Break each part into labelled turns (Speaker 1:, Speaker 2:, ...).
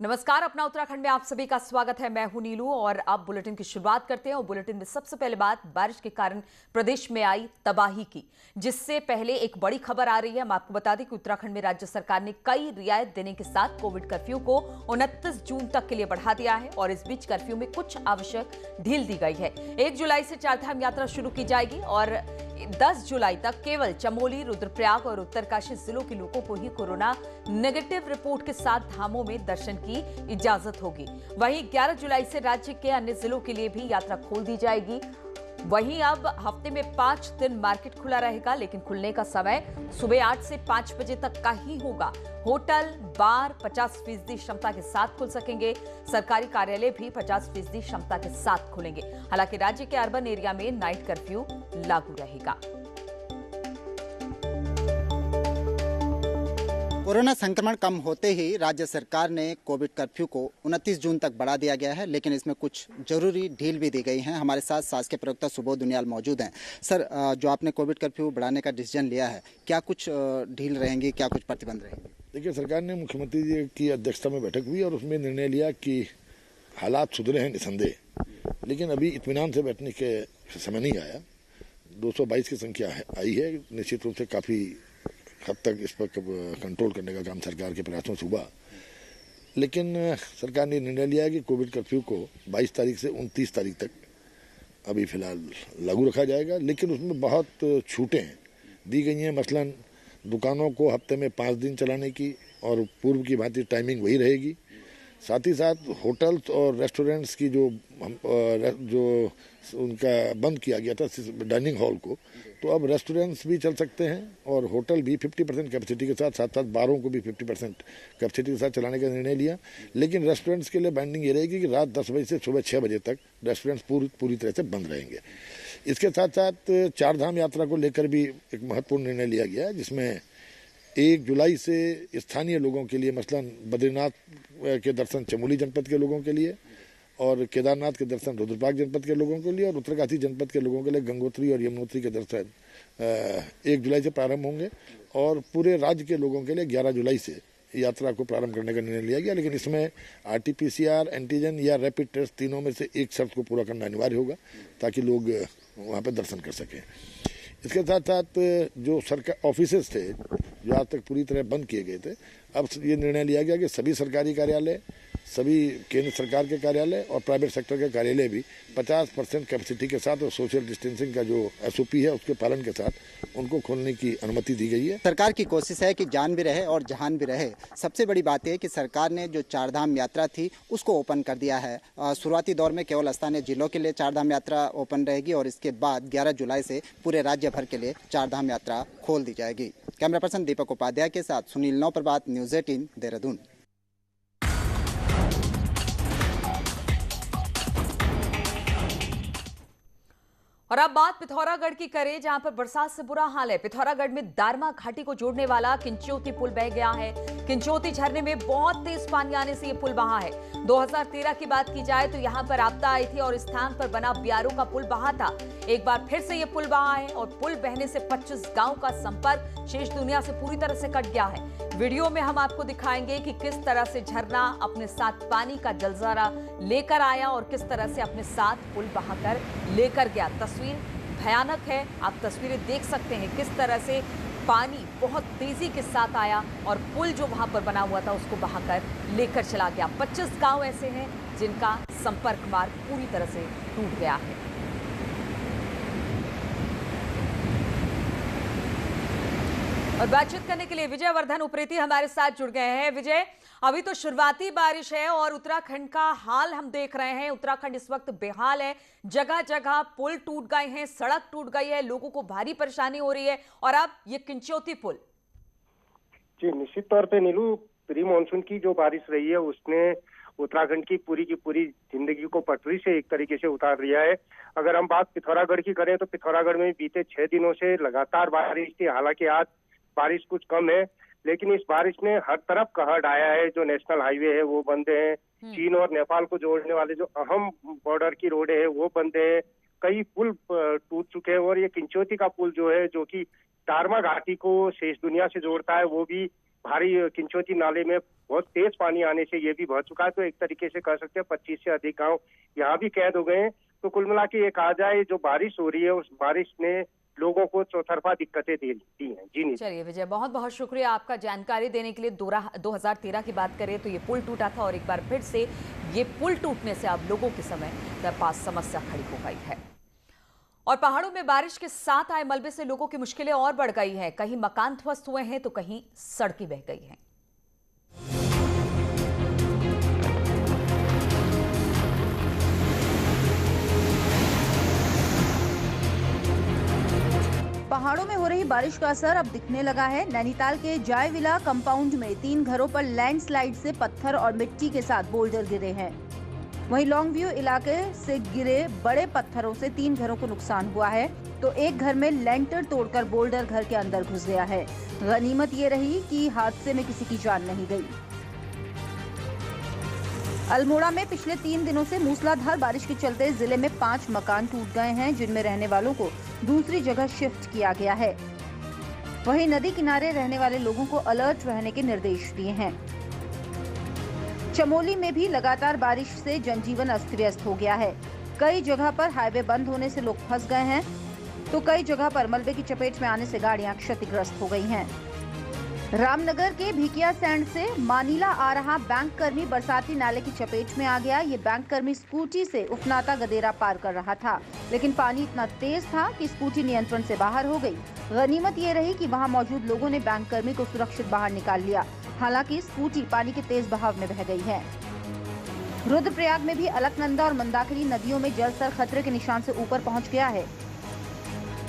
Speaker 1: नमस्कार, अपना उत्तराखंड में आप सभी का स्वागत है। मैं हूं नीलू और अब बुलेटिन की शुरुआत करते हैं। और बुलेटिन में सबसे पहले बात बारिश के कारण प्रदेश में आई तबाही की, जिससे पहले एक बड़ी खबर आ रही है। हम आपको बता दें कि उत्तराखंड में राज्य सरकार ने कई रियायत देने के साथ कोविड कर्फ्यू को 29 जून तक के लिए बढ़ा दिया है और इस बीच कर्फ्यू में कुछ आवश्यक ढील दी गई है। 1 जुलाई से चारधाम यात्रा शुरू की जाएगी और 10 जुलाई तक केवल चमोली, रुद्रप्रयाग और उत्तरकाशी जिलों के लोगों को ही कोरोना नेगेटिव रिपोर्ट के साथ धामों में दर्शन की इजाजत होगी। वहीं 11 जुलाई से राज्य के अन्य जिलों के लिए भी यात्रा खोल दी जाएगी। वहीं अब हफ्ते में 5 दिन मार्केट खुला रहेगा, लेकिन खुलने का समय सुबह 8 से 5 बजे तक का ही होगा। होटल, बार 50% क्षमता के साथ खुल सकेंगे। सरकारी कार्यालय भी 50% क्षमता के साथ खुलेंगे। हालांकि राज्य के अर्बन एरिया में नाइट कर्फ्यू लागू रहेगा।
Speaker 2: कोरोना संक्रमण कम होते ही राज्य सरकार ने कोविड कर्फ्यू को 29 जून तक बढ़ा दिया गया है, लेकिन इसमें कुछ जरूरी ढील भी दी गई हैं। हमारे साथ शासकीय प्रवक्ता सुबोध दुनियाल मौजूद हैं। सर, जो आपने कोविड कर्फ्यू बढ़ाने का डिसीजन लिया है, क्या कुछ ढील रहेंगी, क्या कुछ प्रतिबंध रहेंगे?
Speaker 3: देखिए, सरकार ने मुख्यमंत्री जी की अध्यक्षता में बैठक हुई और उसमें निर्णय लिया कि हालात सुधरे हैं निसंदेह, लेकिन अभी इत्मीनान से बैठने के समय नहीं आया। 222 की संख्या आई है। निश्चित रूप से काफ़ी हद तक इस पर कंट्रोल करने का काम सरकार के प्रयासों से हुआ, लेकिन सरकार ने निर्णय लिया है कि कोविड कर्फ्यू को 22 तारीख से 29 तारीख तक अभी फिलहाल लागू रखा जाएगा। लेकिन उसमें बहुत छूटें दी गई हैं। मसलन दुकानों को हफ्ते में 5 दिन चलाने की और पूर्व की भांति टाइमिंग वही रहेगी। साथ ही साथ होटल्स और रेस्टोरेंट्स की जो उनका बंद किया गया था डाइनिंग हॉल को, तो अब रेस्टोरेंट्स भी चल सकते हैं और होटल भी 50% कैपेसिटी के साथ साथ बारों को भी 50% कैपेसिटी के साथ चलाने का निर्णय लिया। लेकिन रेस्टोरेंट्स के लिए बाइंडिंग ये रहेगी कि रात 10 बजे से सुबह 6 बजे तक रेस्टोरेंट्स पूरी तरह से बंद रहेंगे। इसके साथ साथ चारधाम यात्रा को लेकर भी एक महत्वपूर्ण निर्णय लिया गया है, जिसमें 1 जुलाई से स्थानीय लोगों के लिए मसलन बद्रीनाथ के दर्शन चमोली जनपद के लोगों के लिए और केदारनाथ के दर्शन रुद्रप्रयाग जनपद के लोगों के लिए और उत्तरकाशी जनपद के लोगों के लिए गंगोत्री और यमुनोत्री के दर्शन 1 जुलाई से प्रारंभ होंगे और पूरे राज्य के लोगों के लिए 11 जुलाई से यात्रा को प्रारंभ करने का निर्णय लिया गया। लेकिन इसमें RT-PCR, एंटीजन या रैपिड टेस्ट तीनों में से एक शर्त को पूरा करना अनिवार्य होगा ताकि लोग वहाँ पर दर्शन कर सकें। इसके साथ साथ जो सरकार ऑफिसेज थे जो आज तक पूरी तरह बंद किए गए थे, अब ये निर्णय लिया गया कि सभी सरकारी कार्यालय, सभी केंद्र सरकार के कार्यालय और प्राइवेट सेक्टर के कार्यालय भी 50% कैपेसिटी के साथ और सोशल डिस्टेंसिंग का जो SOP है उसके पालन के साथ उनको खोलने की अनुमति दी गई है।
Speaker 2: सरकार की कोशिश है कि जान भी रहे और जहान भी रहे। सबसे बड़ी बात है कि सरकार ने जो चारधाम यात्रा थी उसको ओपन कर दिया है। शुरुआती दौर में केवल स्थानीय जिलों के लिए चारधाम यात्रा ओपन रहेगी और इसके बाद 11 जुलाई से पूरे राज्य भर के लिए चारधाम यात्रा खोल दी जाएगी। कैमरा पर्सन दीपक उपाध्याय के साथ सुनील नौप्रभात, न्यूज़ 18 देहरादून।
Speaker 1: और अब बात पिथौरागढ़ की करें, जहां पर बरसात से बुरा हाल है। पिथौरागढ़ में दारमा घाटी को जोड़ने वाला किंचोती पुल बह गया है। किंचोती झरने में बहुत तेज पानी आने से यह पुल बहा है। 2013 की बात की जाए तो यहां पर आपदा आई थी और इस स्थान पर बना ब्यारों का पुल बहा था। एक बार फिर से यह पुल बहा है और पुल बहने से 25 गांव का संपर्क शेष दुनिया से पूरी तरह से कट गया है। वीडियो में हम आपको दिखाएंगे कि किस तरह से झरना अपने साथ पानी का जलजरा लेकर आया और किस तरह से अपने साथ पुल बहाकर लेकर गया। तस्वीर भयानक है, आप तस्वीरें देख सकते हैं किस तरह से पानी बहुत तेजी के साथ आया और पुल जो वहां पर बना हुआ था उसको बहाकर लेकर चला गया। 25 गांव ऐसे हैं जिनका संपर्क मार्ग पूरी तरह से टूट गया है। और बातचीत करने के लिए विजय वर्धन उप्रेती हमारे साथ जुड़ गए हैं। विजय, अभी तो शुरुआती बारिश है और उत्तराखंड का हाल हम देख रहे हैं। उत्तराखंड इस वक्त बेहाल है, जगह जगह पुल टूट गए हैं, सड़क टूट गई है, लोगों को भारी परेशानी हो रही है और अब ये किंचोती पुल।
Speaker 4: जी, निश्चित तौर पे नीलू, प्री मानसून की जो बारिश रही है उसने उत्तराखंड की पूरी जिंदगी को पटरी से एक तरीके से उतार दिया है। अगर हम बात पिथौरागढ़ की करें तो पिथौरागढ़ में बीते 6 दिनों से लगातार बारिश थी। हालांकि आज बारिश कुछ कम है, लेकिन इस बारिश ने हर तरफ कहर ढाया है। जो नेशनल हाईवे है वो बंद है, चीन और नेपाल को जोड़ने वाले जो अहम बॉर्डर की रोड है वो बंद है, कई पुल टूट चुके हैं और ये किंचोती का पुल जो है, जो कि दारमा घाटी को शेष दुनिया से जोड़ता है, वो भी भारी किंचोती नाले में बहुत तेज पानी आने से ये भी बह चुका है। तो एक तरीके से कह सकते हैं 25 से अधिक गांव यहाँ भी कैद हो गए हैं। तो कुल मिला के ये कहा जाए जो बारिश हो रही है उस बारिश ने लोगों को चौतरफा दिक्कतें दी हैं। जी नहीं,
Speaker 1: चलिए विजय, बहुत बहुत शुक्रिया आपका जानकारी देने के लिए। 2013 की बात करें तो ये पुल टूटा था और एक बार फिर से ये पुल टूटने से अब लोगों के पास समस्या खड़ी हो गई है। और पहाड़ों में बारिश के साथ आए मलबे से लोगों की मुश्किलें और बढ़ गई हैं। कहीं मकान ध्वस्त हुए हैं तो कहीं सड़कें बह गई हैं।
Speaker 5: पहाड़ों में हो रही बारिश का असर अब दिखने लगा है। नैनीताल के जायविला कंपाउंड में 3 घरों पर लैंडस्लाइड से पत्थर और मिट्टी के साथ बोल्डर गिरे हैं। वहीं लॉन्ग व्यू इलाके से गिरे बड़े पत्थरों से 3 घरों को नुकसान हुआ है, तो एक घर में लेंटर तोड़कर बोल्डर घर के अंदर घुस गया है। गनीमत ये रही कि हादसे में किसी की जान नहीं गई। अल्मोड़ा में पिछले 3 दिनों से मूसलाधार बारिश के चलते जिले में 5 मकान टूट गए हैं, जिनमें रहने वालों को दूसरी जगह शिफ्ट किया गया है। वहीं नदी किनारे रहने वाले लोगों को अलर्ट रहने के निर्देश दिए हैं। चमोली में भी लगातार बारिश से जनजीवन अस्त व्यस्त हो गया है। कई जगह पर हाईवे बंद होने से लोग फंस गए हैं, तो कई जगह पर मलबे की चपेट में आने से गाड़ियां क्षतिग्रस्त हो गई हैं। रामनगर के भिकिया सैंड से मानीला आ रहा बैंक कर्मी बरसाती नाले की चपेट में आ गया। ये बैंक कर्मी स्कूटी से उफनाता गदेरा पार कर रहा था, लेकिन पानी इतना तेज था कि स्कूटी नियंत्रण से बाहर हो गई। गनीमत ये रही कि वहां मौजूद लोगों ने बैंक कर्मी को सुरक्षित बाहर निकाल लिया। हालांकि स्कूटी पानी के तेज बहाव में बह गई है। रुद्रप्रयाग में भी अलकनंदा और मंदाकिनी नदियों में जलस्तर खतरे के निशान से ऊपर पहुंच गया है।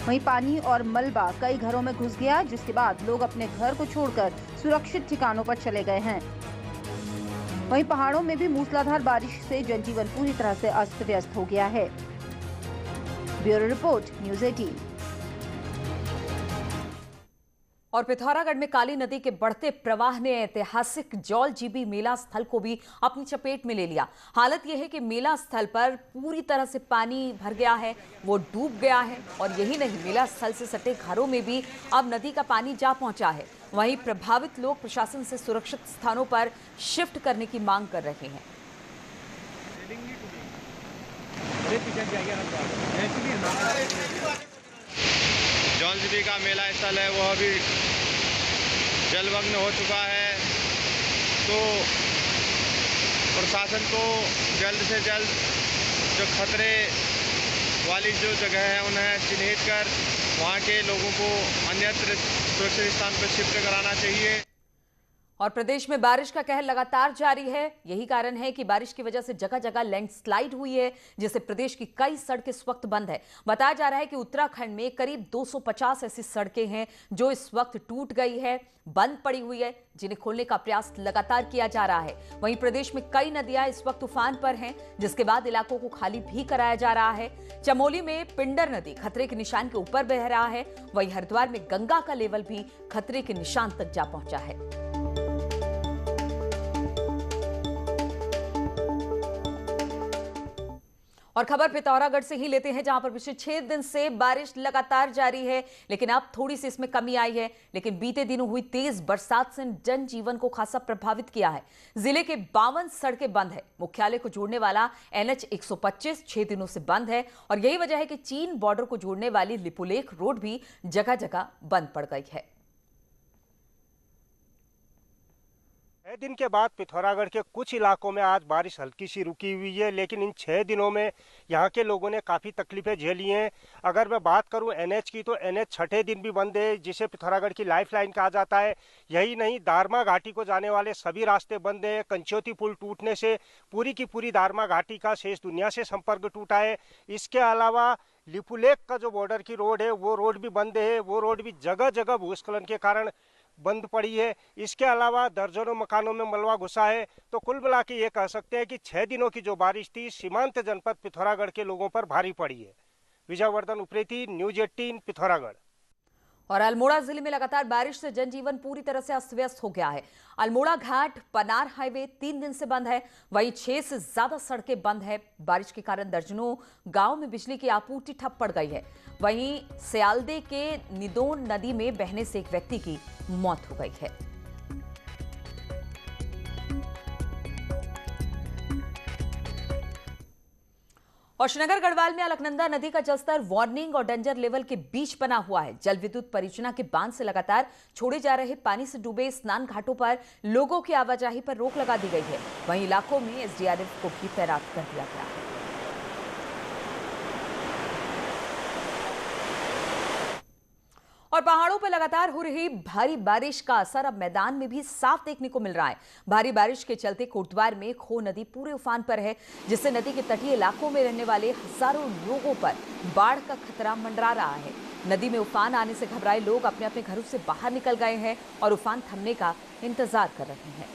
Speaker 5: वहीं पानी और मलबा कई घरों में घुस गया, जिसके बाद लोग अपने घर को छोड़कर सुरक्षित ठिकानों पर चले गए हैं। वहीं पहाड़ों में भी मूसलाधार बारिश से जनजीवन पूरी तरह से अस्त व्यस्त हो गया है। Bureau report, news 18।
Speaker 1: और पिथौरागढ़ में काली नदी के बढ़ते प्रवाह ने ऐतिहासिक जौलजीबी मेला स्थल को भी अपनी चपेट में ले लिया। हालत यह है कि मेला स्थल पर पूरी तरह से पानी भर गया है, वो डूब गया है। और यही नहीं, मेला स्थल से सटे घरों में भी अब नदी का पानी जा पहुंचा है। वहीं प्रभावित लोग प्रशासन से सुरक्षित स्थानों पर शिफ्ट करने की मांग कर रहे हैं।
Speaker 6: जौलजीबी का मेला स्थल है वो अभी जलमग्न हो चुका है, तो प्रशासन को जल्द से जल्द जो खतरे वाली जो जगह है उन्हें चिन्हित कर वहां के लोगों को अन्यत्र सुरक्षित स्थान पर शिफ्ट कराना चाहिए।
Speaker 1: और प्रदेश में बारिश का कहर लगातार जारी है। यही कारण है कि बारिश की वजह से जगह जगह लैंडस्लाइड हुई है, जिससे प्रदेश की कई सड़कें इस वक्त बंद है। बताया जा रहा है कि उत्तराखंड में करीब 250 ऐसी सड़कें हैं जो इस वक्त टूट गई है, बंद पड़ी हुई है, जिन्हें खोलने का प्रयास लगातार किया जा रहा है। वहीं प्रदेश में कई नदियां इस वक्त उफान पर हैं, जिसके बाद इलाकों को खाली भी कराया जा रहा है। चमोली में पिंडर नदी खतरे के निशान के ऊपर बह रहा है। वहीं हरिद्वार में गंगा का लेवल भी खतरे के निशान तक जा पहुंचा है। और खबर पिथौरागढ़ से ही लेते हैं, जहां पर पिछले 6 दिन से बारिश लगातार जारी है, लेकिन अब थोड़ी सी इसमें कमी आई है। लेकिन बीते दिनों हुई तेज बरसात से जनजीवन को खासा प्रभावित किया है। जिले के 52 सड़कें बंद है। मुख्यालय को जोड़ने वाला NH 125 6 दिनों से बंद है। और यही वजह है कि चीन बॉर्डर को जोड़ने वाली लिपुलेख रोड भी जगह जगह बंद पड़ गई है।
Speaker 4: 6 दिन के बाद पिथौरागढ़ के कुछ इलाकों में आज बारिश हल्की सी रुकी हुई है, लेकिन इन 6 दिनों में यहाँ के लोगों ने काफ़ी तकलीफें झेली हैं। अगर मैं बात करूँ NH की, तो NH छठे दिन भी बंद है, जिसे पिथौरागढ़ की लाइफलाइन कहा जाता है। यही नहीं, दारमा घाटी को जाने वाले सभी रास्ते बंद हैं। कंचोती पुल टूटने से पूरी की पूरी दारमा घाटी का शेष दुनिया से संपर्क टूटा है। इसके अलावा लिपुलेख का जो बॉर्डर की रोड है वो रोड भी बंद है। वो रोड भी जगह जगह भूस्खलन के कारण बंद पड़ी है। इसके अलावा दर्जनों मकानों में मलबा घुसा है। तो कुल मिला के ये कह सकते हैं कि 6 दिनों की जो बारिश थी सीमांत जनपद पिथौरागढ़ के लोगों पर भारी पड़ी है। विजयवर्धन उप्रेती, न्यूज़ 18 पिथौरागढ़।
Speaker 1: और अल्मोड़ा जिले में लगातार बारिश से जनजीवन पूरी तरह से अस्त व्यस्त हो गया है। अल्मोड़ा घाट पनार हाईवे 3 दिन से बंद है। वहीं 6 से ज्यादा सड़कें बंद है। बारिश के कारण दर्जनों गांव में बिजली की आपूर्ति ठप पड़ गई है। वहीं सियालदे के निदोन नदी में बहने से एक व्यक्ति की मौत हो गई है। और श्रीनगर गढ़वाल में अलकनंदा नदी का जलस्तर वार्निंग और डेंजर लेवल के बीच बना हुआ है। जल विद्युत परियोजना के बांध से लगातार छोड़े जा रहे पानी से डूबे स्नान घाटों पर लोगों की आवाजाही पर रोक लगा दी गई है। वहीं इलाकों में एसडीआरएफ को भी तैनात कर दिया गया है। और पहाड़ों पर लगातार हो रही भारी बारिश का असर अब मैदान में भी साफ देखने को मिल रहा है। भारी बारिश के चलते कोटद्वार में खो नदी पूरे उफान पर है, जिससे नदी के तटीय इलाकों में रहने वाले हजारों लोगों पर बाढ़ का खतरा मंडरा रहा है। नदी में उफान आने से घबराए लोग अपने अपने घरों से बाहर निकल गए हैं और उफान थमने का इंतजार कर रहे हैं।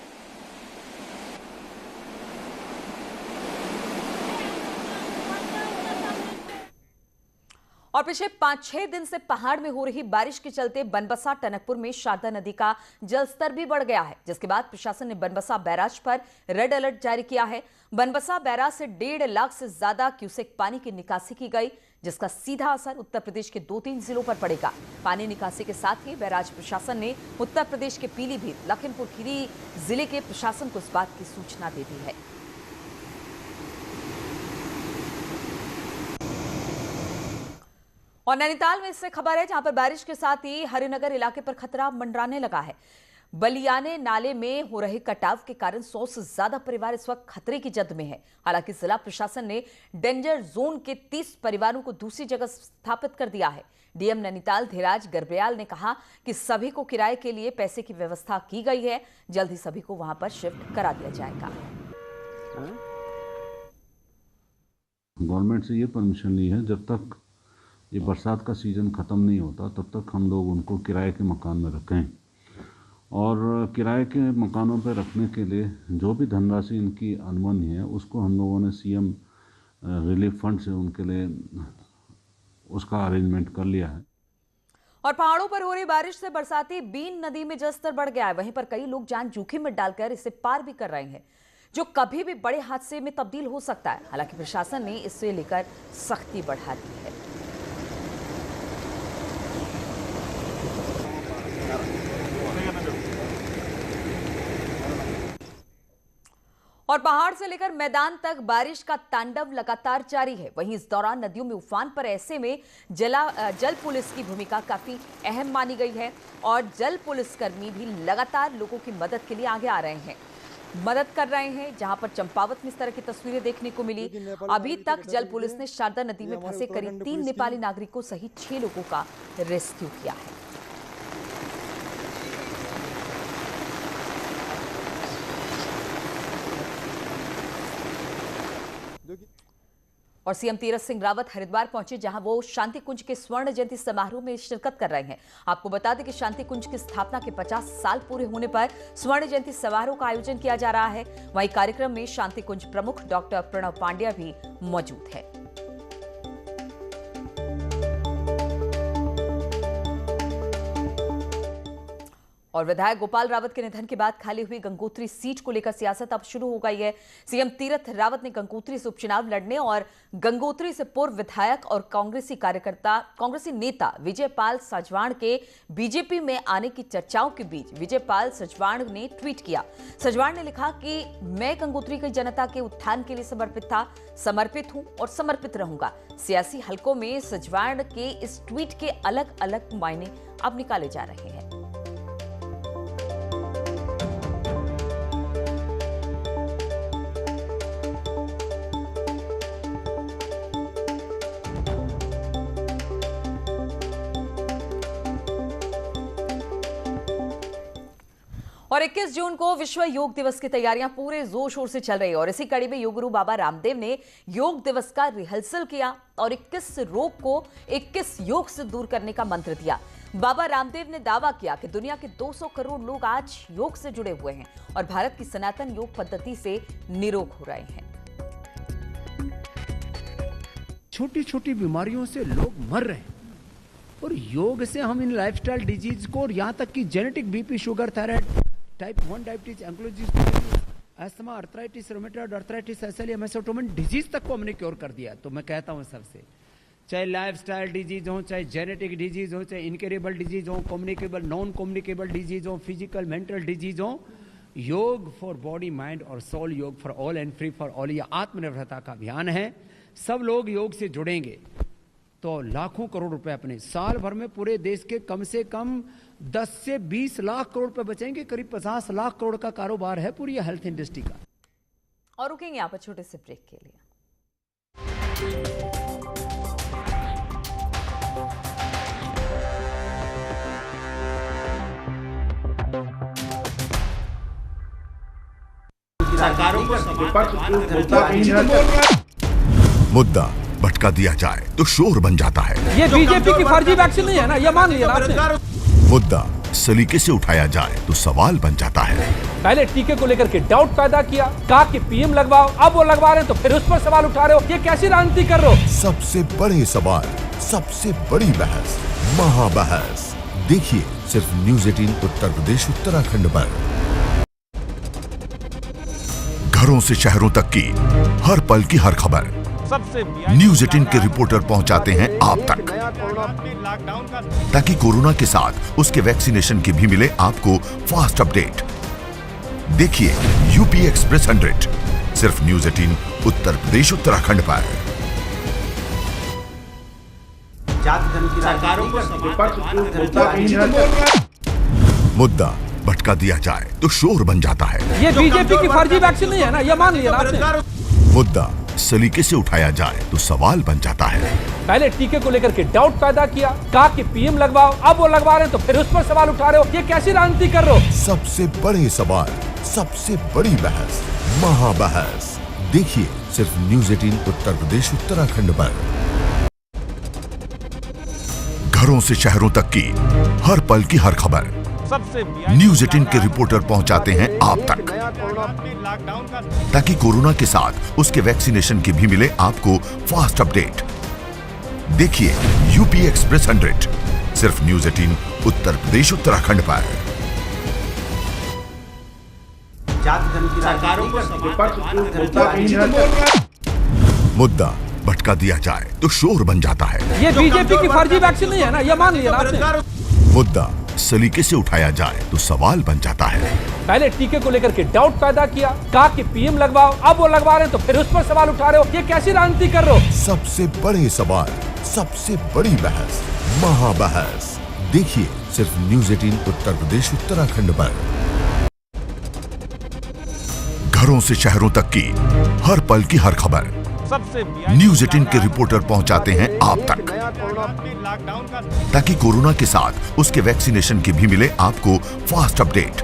Speaker 1: और पिछले 5-6 दिन से पहाड़ में हो रही बारिश के चलते बनबसा टनकपुर में शारदा नदी का जलस्तर भी बढ़ गया है, जिसके बाद प्रशासन ने बनबसा बैराज पर रेड अलर्ट जारी किया है। बनबसा बैराज से 1.5 लाख से ज्यादा क्यूसेक पानी की निकासी की गई, जिसका सीधा असर उत्तर प्रदेश के 2-3 जिलों पर पड़ेगा। पानी निकासी के साथ ही बैराज प्रशासन ने उत्तर प्रदेश के पीलीभीत, लखीमपुर खीरी जिले के प्रशासन को इस बात की सूचना दे दी है। और नैनीताल में इससे खबर है, जहां पर बारिश के साथ ही हरिनगर इलाके पर खतरा मंडराने लगा है। बलियाने नाले में हो रहे कटाव के कारण 100 से ज्यादा परिवार इस वक्त खतरे की जद में है। हालांकि जिला प्रशासन ने डेंजर जोन के 30 परिवारों को दूसरी जगह स्थापित कर दिया है। डीएम नैनीताल धीराज गर्ब्याल ने कहा कि सभी को किराए के लिए पैसे की व्यवस्था की गई है। जल्द ही सभी को वहां पर शिफ्ट करा दिया जाएगा।
Speaker 7: गवर्नमेंट से ये परमिशन ली है, जब तक ये बरसात का सीज़न ख़त्म नहीं होता तब तक हम लोग उनको किराए के मकान में रखें। और किराए के मकानों पर रखने के लिए जो भी धनराशि इनकी अनुमानी है, उसको हम लोगों ने सीएम रिलीफ फंड से उनके लिए उसका अरेंजमेंट कर लिया है।
Speaker 1: और पहाड़ों पर हो रही बारिश से बरसाती बीन नदी में जलस्तर बढ़ गया है। वहीं पर कई लोग जान जोखिम में डालकर इसे पार भी कर रहे हैं, जो कभी भी बड़े हादसे में तब्दील हो सकता है। हालांकि प्रशासन ने इससे लेकर सख्ती बढ़ा दी है। और पहाड़ से लेकर मैदान तक बारिश का तांडव लगातार जारी है। वहीं इस दौरान नदियों में उफान पर ऐसे में जल पुलिस की भूमिका काफी अहम मानी गई है और जल पुलिसकर्मी भी लगातार लोगों की मदद के लिए आगे आ रहे हैं, मदद कर रहे हैं। जहां पर चंपावत में इस तरह की तस्वीरें देखने को मिली। अभी तक जल पुलिस ने शारदा नदी में फंसे करीब 3 नेपाली नागरिकों सहित 6 लोगों का रेस्क्यू किया है। और सीएम तीरथ सिंह रावत हरिद्वार पहुंचे, जहां वो शांति कुंज के स्वर्ण जयंती समारोह में शिरकत कर रहे हैं। आपको बता दें कि शांति कुंज की स्थापना के 50 साल पूरे होने पर स्वर्ण जयंती समारोह का आयोजन किया जा रहा है। वहीं कार्यक्रम में शांति कुंज प्रमुख डॉक्टर प्रणव पांड्या भी मौजूद है। और विधायक गोपाल रावत के निधन के बाद खाली हुई गंगोत्री सीट को लेकर सियासत अब शुरू हो गई है। सीएम तीरथ रावत ने गंगोत्री से उपचुनाव लड़ने और गंगोत्री से पूर्व विधायक और कांग्रेसी नेता विजयपाल सजवाण के बीजेपी में आने की चर्चाओं के बीच विजयपाल सजवाण ने ट्वीट किया। सजवाण ने लिखा कि मैं गंगोत्री की जनता के उत्थान के लिए समर्पित हूं और समर्पित रहूंगा। सियासी हलकों में सजवाण के इस ट्वीट के अलग अलग मायने अब निकाले जा रहे हैं। और 21 जून को विश्व योग दिवस की तैयारियां पूरे जोर शोर से चल रही है और इसी कड़ी में योग गुरु बाबा रामदेव ने योग दिवस का रिहर्सल किया और 21 रोग को 21 योग से दूर करने का मंत्र दिया। बाबा रामदेव ने दावा किया कि दुनिया के 200 करोड़ लोग आज योग से जुड़े हुए हैं और भारत की सनातन योग पद्धति से निरोग हो रहे हैं।
Speaker 8: छोटी छोटी बीमारियों से लोग मर रहे हैं और योग से हम इन लाइफस्टाइल डिजीज को और यहाँ तक कि genetic BP, sugar, thyroid, type 1 diabetes, ankylosis, asthma, arthritis, rheumatoid arthritis, SLE, मेसोटोमन डिजीज तक को हमने क्योर कर दिया। तो मैं कहता हूँ सबसे, चाहे लाइफस्टाइल डिजीज हो, चाहे जेनेटिक डिजीज हो, चाहे इनक्योरेबल डिजीज हो, कम्युनिकेबल, नॉन कम्युनिकेबल डिजीज हो, फिजिकल, मेंटल डिजीज हो, योग फॉर बॉडी, माइंड और सोल, योग for all and free for all, ये आत्मनिर्भरता का अभियान है सब लोग योग से जुड़ेंगे तो लाखों करोड़ रुपए अपने साल भर में पूरे देश के कम से कम 10 से 20 लाख करोड़ रुपए बचेंगे। करीब 50 लाख करोड़ का कारोबार है पूरी हेल्थ इंडस्ट्री का।
Speaker 1: और रुकेंगे यहाँ पर छोटे से ब्रेक के लिए।
Speaker 9: मुद्दा भटका दिया जाए तो शोर बन जाता है।
Speaker 10: ये बीजेपी की फर्जी वैक्सीन नहीं है ना, ये मान लिया ना आपने।
Speaker 9: मुद्दा सलीके से उठाया जाए तो सवाल बन जाता है।
Speaker 10: पहले टीके को लेकर के डाउट पैदा किया, कहा कि पीएम लगवाओ, अब वो लगवा रहे हैं तो फिर उस पर सवाल उठा रहे हो, ये कैसी राजनीति कर रहे हो?
Speaker 9: सबसे बड़े सवाल, सबसे बड़ी बहस, महाबहस देखिए सिर्फ न्यूज़ 18 उत्तर प्रदेश उत्तराखंड पर। घरों से शहरों तक की हर पल की हर खबर न्यूज़ 18 के रिपोर्टर पहुंचाते हैं आप तक, ताकि कोरोना के साथ उसके वैक्सीनेशन की भी मिले आपको फास्ट अपडेट। देखिए यूपी एक्सप्रेस 100 सिर्फ न्यूज़ 18 उत्तर प्रदेश उत्तराखंड पर। मुद्दा भटका दिया जाए तो शोर बन जाता है।
Speaker 10: ये बीजेपी की फर्जी वैक्सीन नहीं है ना, ये मान लिया ना आपने।
Speaker 9: मुद्दा सलीके से उठाया जाए तो सवाल बन जाता है।
Speaker 10: पहले टीके को लेकर के डाउट पैदा किया, कहा कि पीएम लगवाओ, अब वो लगवा रहे हैं तो फिर उस पर सवाल उठा रहे हो, ये कैसी राजनीति कर रहे हो?
Speaker 9: सबसे बड़े सवाल, सबसे बड़ी बहस, महाबहस देखिए सिर्फ न्यूज़ 18 उत्तर प्रदेश उत्तराखंड पर। घरों से शहरों तक की हर पल की हर खबर न्यूज़ 18 के रिपोर्टर पहुंचाते हैं आप तक, ताकि कोरोना के साथ उसके वैक्सीनेशन की भी मिले आपको फास्ट अपडेट। देखिए यूपी एक्सप्रेस 100 सिर्फ न्यूज़ 18 उत्तर प्रदेश उत्तराखंड पर। मुद्दा भटका दिया जाए तो शोर बन जाता है।
Speaker 10: ये बीजेपी की फर्जी वैक्सीन नहीं है ना, ये मान लिया ना आपने।
Speaker 9: मुद्दा सलीके से उठाया जाए तो सवाल बन जाता है।
Speaker 10: पहले टीके को लेकर के डाउट पैदा किया, कहा कि पीएम लगवाओ, अब वो लगवा रहे हैं तो फिर उस पर सवाल उठा रहे हो, ये कैसी राजनीति कर रहे हो?
Speaker 9: सबसे बड़े सवाल, सबसे बड़ी बहस, महाबहस देखिए सिर्फ न्यूज़ 18 उत्तर प्रदेश उत्तराखंड पर। घरों से शहरों तक की हर पल की हर खबर न्यूज़ 18 के रिपोर्टर पहुंचाते हैं आप तक, ताकि कोरोना के साथ उसके वैक्सीनेशन की भी मिले आपको फास्ट अपडेट।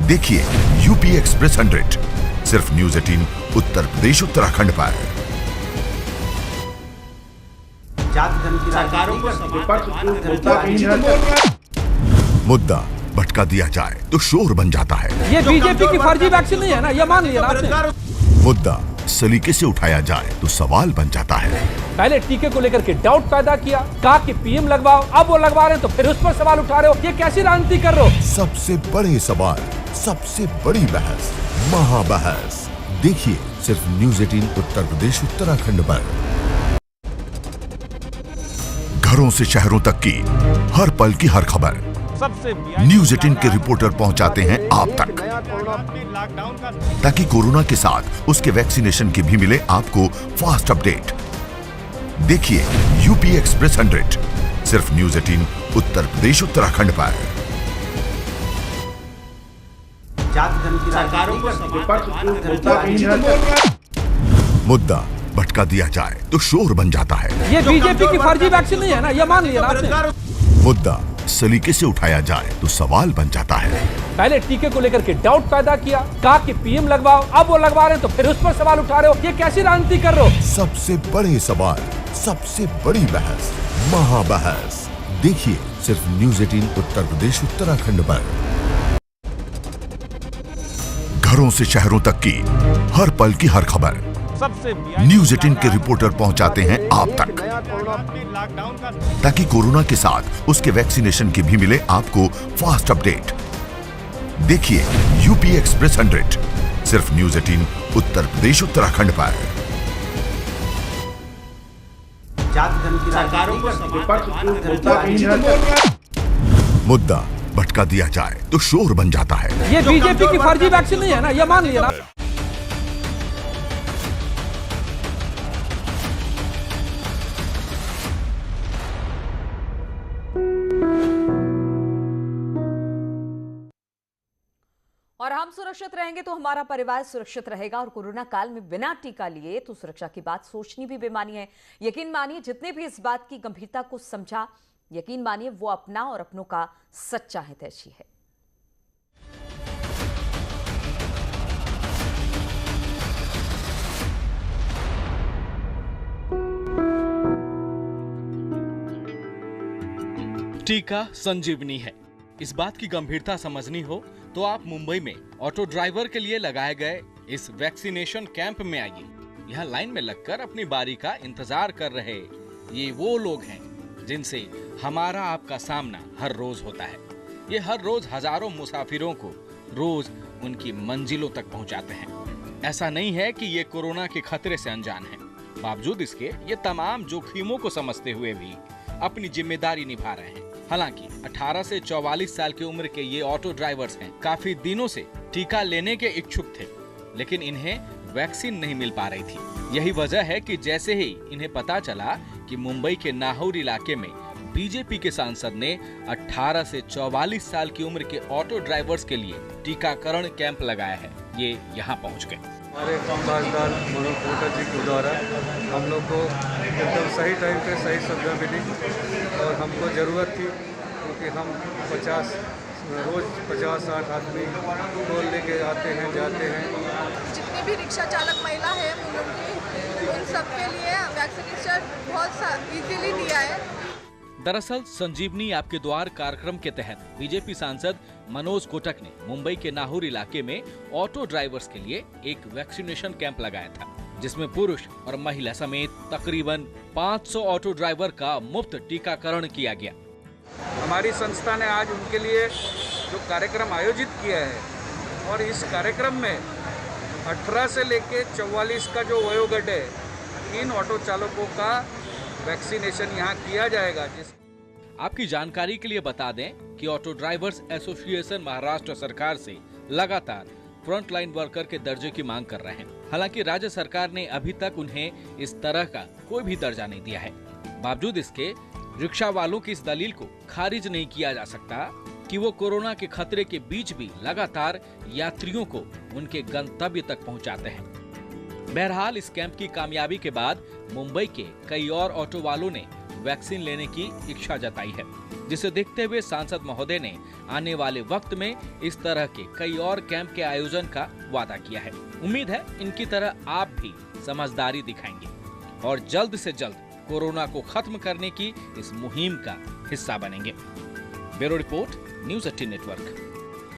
Speaker 9: देखिए यूपी एक्सप्रेस 100 सिर्फ न्यूज़ 18 उत्तर प्रदेश उत्तराखंड पर। मुद्दा भटका दिया जाए तो शोर बन जाता है।
Speaker 10: ये बीजेपी की फर्जी वैक्सीन नहीं है ना, ये मान लिया ना आपने।
Speaker 9: मुद्दा सलीके से उठाया जाए तो सवाल बन जाता है।
Speaker 10: पहले टीके को लेकर के डाउट पैदा किया, कहा कि पीएम लगवाओ, अब वो लगवा रहे हैं तो फिर उस पर सवाल उठा रहे हो, ये कैसी राजनीति कर रहे हो?
Speaker 9: सबसे बड़े सवाल, सबसे बड़ी बहस, महाबहस देखिए सिर्फ न्यूज़ 18 उत्तर प्रदेश उत्तराखंड पर। घरों से शहरों तक की हर पल की हर खबर न्यूज़ 18 के रिपोर्टर पहुंचाते हैं आप तक, ताकि कोरोना के साथ उसके वैक्सीनेशन की भी मिले आपको फास्ट अपडेट। देखिए यूपी एक्सप्रेस 100 सिर्फ न्यूज़ 18 उत्तर प्रदेश उत्तराखंड पर। मुद्दा भटका दिया जाए तो शोर बन जाता है।
Speaker 10: ये बीजेपी की फर्जी वैक्सीन नहीं है ना, ये मान लिया ना आपने।
Speaker 9: मुद्दा सलीके से उठाया जाए तो सवाल बन जाता है।
Speaker 10: पहले टीके को लेकर के डाउट पैदा किया, कहा कि पीएम लगवाओ, अब वो लगवा रहे हैं तो फिर उस पर सवाल उठा रहे हो, ये कैसी राजनीति कर रहे हो?
Speaker 9: सबसे बड़े सवाल, सबसे बड़ी बहस, महाबहस देखिए सिर्फ न्यूज़ 18 उत्तर प्रदेश उत्तराखंड पर। घरों से शहरों तक की हर पल की हर खबर न्यूज़ 18 के रिपोर्टर पहुंचाते हैं आप तक, ताकि कोरोना के साथ उसके वैक्सीनेशन की भी मिले आपको फास्ट अपडेट। देखिए यूपी एक्सप्रेस 100 सिर्फ न्यूज़ 18 उत्तर प्रदेश उत्तराखंड पर। मुद्दा भटका दिया जाए तो शोर बन जाता है।
Speaker 10: ये बीजेपी की फर्जी वैक्सीन नहीं है ना, ये मान लिया ना।
Speaker 1: और हम सुरक्षित रहेंगे तो हमारा परिवार सुरक्षित रहेगा। और कोरोना काल में बिना टीका लिए तो सुरक्षा की बात सोचनी भी बेमानी है। यकीन मानिए, जितने भी इस बात की गंभीरता को समझा, यकीन मानिए वो अपना और अपनों का सच्चा हितैषी है।
Speaker 11: टीका संजीवनी है। इस बात की गंभीरता समझनी हो तो आप मुंबई में ऑटो ड्राइवर के लिए लगाए गए इस वैक्सीनेशन कैंप में आइए। यहाँ लाइन में लगकर अपनी बारी का इंतजार कर रहे ये वो लोग हैं जिनसे हमारा आपका सामना हर रोज होता है। ये हर रोज हजारों मुसाफिरों को रोज उनकी मंजिलों तक पहुंचाते हैं। ऐसा नहीं है कि ये कोरोना के खतरे से अनजान हैं। बावजूद इसके ये तमाम जोखिमों को समझते हुए भी अपनी जिम्मेदारी निभा रहे हैं। हालांकि 18 से 44 साल की उम्र के ये ऑटो ड्राइवर्स हैं, काफी दिनों से टीका लेने के इच्छुक थे, लेकिन इन्हें वैक्सीन नहीं मिल पा रही थी। यही वजह है कि जैसे ही इन्हें पता चला कि मुंबई के नाहौर इलाके में बीजेपी के सांसद ने 18 से 44 साल की उम्र के ऑटो ड्राइवर्स के लिए टीकाकरण कैंप लगाया है, ये यहाँ पहुँच गए।
Speaker 12: हमारे अम्बासदार मनोज कोटा जी के द्वारा हम लोग को एकदम सही टाइम पे सही सुविधा मिली और हमको ज़रूरत थी, क्योंकि हम रोज़ 50-60 आदमी को लेके आते हैं, जाते हैं।
Speaker 13: जितनी भी रिक्शा चालक महिला है उन सबके लिए वैक्सीनेशन बहुत इजीली दिया है।
Speaker 11: दरअसल संजीवनी आपके द्वार कार्यक्रम के तहत बीजेपी सांसद मनोज कोटक ने मुंबई के नाहौर इलाके में ऑटो ड्राइवर्स के लिए एक वैक्सीनेशन कैंप लगाया था, जिसमें पुरुष और महिला समेत तकरीबन 500 ऑटो ड्राइवर का मुफ्त टीकाकरण किया गया।
Speaker 12: हमारी संस्था ने आज उनके लिए जो कार्यक्रम आयोजित किया है, और इस कार्यक्रम में 18 से लेके 44 का जो वयोगट है, इन ऑटो चालकों का वैक्सीनेशन यहाँ किया जाएगा।
Speaker 11: आपकी जानकारी के लिए बता दें कि ऑटो ड्राइवर्स एसोसिएशन महाराष्ट्र सरकार से लगातार फ्रंटलाइन वर्कर के दर्जे की मांग कर रहे हैं। हालांकि राज्य सरकार ने अभी तक उन्हें इस तरह का कोई भी दर्जा नहीं दिया है। बावजूद इसके रिक्शा वालों की इस दलील को खारिज नहीं किया जा सकता कि वो कोरोना के खतरे के बीच भी लगातार यात्रियों को उनके गंतव्य तक पहुंचाते हैं। बहरहाल इस कैंप की कामयाबी के बाद मुंबई के कई और ऑटो वालों ने वैक्सीन लेने की इच्छा जताई है, जिसे देखते हुए सांसद महोदय ने आने वाले वक्त में इस तरह के कई और कैंप के आयोजन का वादा किया है। उम्मीद है इनकी तरह आप भी समझदारी दिखाएंगे और जल्द से जल्द कोरोना को खत्म करने की इस मुहिम का हिस्सा बनेंगे। Bureau report, news 18 network.